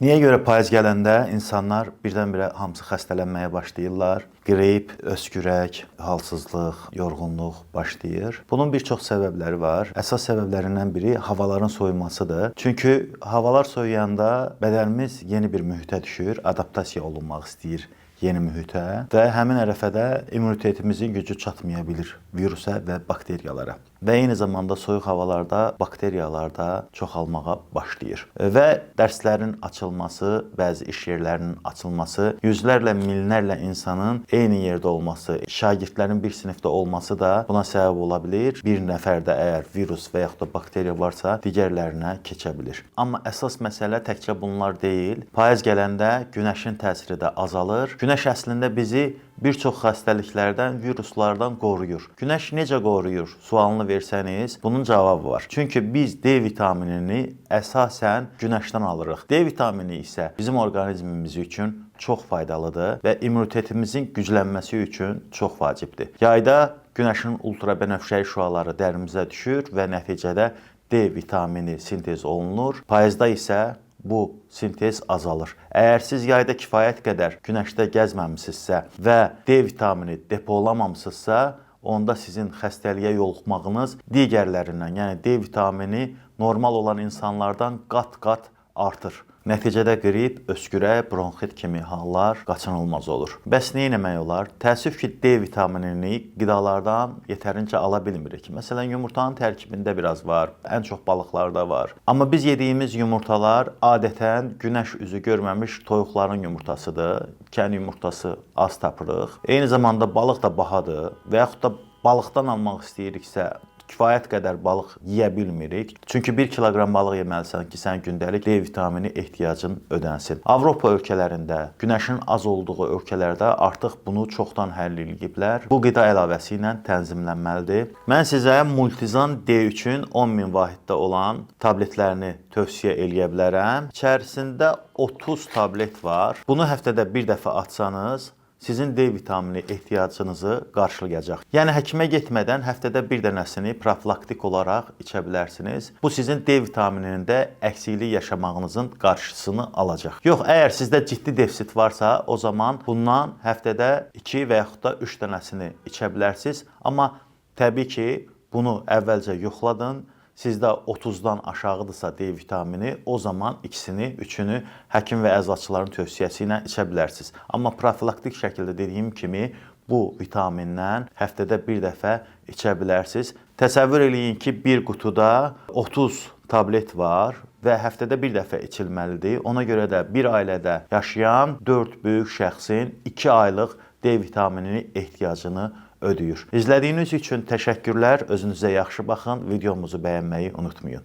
Niyə görə payız gələndə insanlar birdən-birə hamısı xəstələnməyə başlayırlar? Qrip, öskürək, halsızlıq, yorğunluq başlayır. Bunun bir çox səbəbləri var. Əsas səbəblərindən biri havaların soyumasıdır. Çünki havalar soyuyanda bədənimiz yeni bir mühitə düşür, adaptasiya olunmaq istəyir yeni mühitə və həmin ərəfədə immunitetimizin gücü çatmaya bilir virusa və bakteriyalara. Və eyni zamanda soyuq havalarda bakteriyalar da çoxalmağa başlayır. Və dərslərin açılması, bəzi iş yerlərinin açılması, yüzlərlə, minlərlə insanın eyni yerdə olması, şagirdlərin bir sinifdə olması da buna səbəb ola bilir. Bir nəfərdə əgər virus və yaxud da bakteriya varsa, digərlərinə keçə bilir. Amma əsas məsələ təkcə bunlar deyil. Payız gələndə günəşin təsiri də azalır. Günəş əslində bizi bir çox xəstəliklərdən, viruslardan qoruyur. Günəş necə qoruyur? Sualını versəniz, bunun cavabı var. Çünki biz D vitaminini əsasən günəşdən alırıq. D vitamini isə bizim orqanizmimiz üçün çox faydalıdır və immunitetimizin güclənməsi üçün çox vacibdir. Yayda günəşin ultrabənövşəyi şüaları dərimizə düşür və nəticədə D vitamini sintez olunur. Payızda isə bu sintez azalır. Əgər siz yayda kifayət qədər günəşdə gəzməmisinizsə və D vitamini depolamamısınızsa, onda sizin xəstəliyə yoluxmağınız digərlərindən, yəni D vitamini normal olan insanlardan qat-qat artır. Nəticədə qrip, öskürək, bronxit kimi hallar qaçınılmaz olur. Bəs nə etmək olar? Təəssüf ki, D vitaminini qidalardan yetərincə ala bilmirik. Məsələn, yumurtanın tərkibində biraz var, ən çox balıqlarda var. Amma biz yediyimiz yumurtalar adətən günəş üzü görməmiş toyuqların yumurtasıdır. Kən yumurtası az tapırıq. Eyni zamanda balıq da bahadır və yaxud da balıqdan almaq istəyiriksə, kifayət qədər balıq yeyə bilmirik. Çünki 1 kiloqram balıq yeməlisən ki, sən gündəlik D vitamini ehtiyacın ödənsin. Avropa ölkələrində, günəşin az olduğu ölkələrdə artıq bunu çoxdan həll ediblər. Bu qida əlavəsi ilə tənzimlənməlidir. Mən sizə Multizan D3-ün 10.000 vahiddə olan tabletlərini tövsiyə eləyə bilərəm. İçərisində 30 tablet var. Bunu həftədə bir dəfə atsanız, sizin D vitamini ehtiyacınızı qarşılayacaq. Yəni həkimə getmədən həftədə bir dənəsini profilaktik olaraq içə bilərsiniz. Bu sizin D vitaminində əksiklik yaşamağınızın qarşısını alacaq. Yox, əgər sizdə ciddi defisit varsa, o zaman bundan həftədə 2 və yaxud da 3 dənəsini içə bilərsiniz. Amma təbii ki, bunu əvvəlcə yoxladın. Sizdə 30-dan aşağıdırsa D vitamini, o zaman ikisini, üçünü həkim və əzaçıların tövsiyəsi ilə içə bilərsiniz. Amma profilaktik şəkildə dediyim kimi, bu vitamindən həftədə bir dəfə içə bilərsiniz. Təsəvvür eləyin ki, bir qutuda 30 tablet var və həftədə bir dəfə içilməlidir. Ona görə də bir ailədə yaşayan 4 böyük şəxsin 2 aylıq D vitaminini ehtiyacını ödəyir. İzlədiyiniz üçün təşəkkürlər. Özünüzə yaxşı baxın. Videomuzu bəyənməyi unutmayın.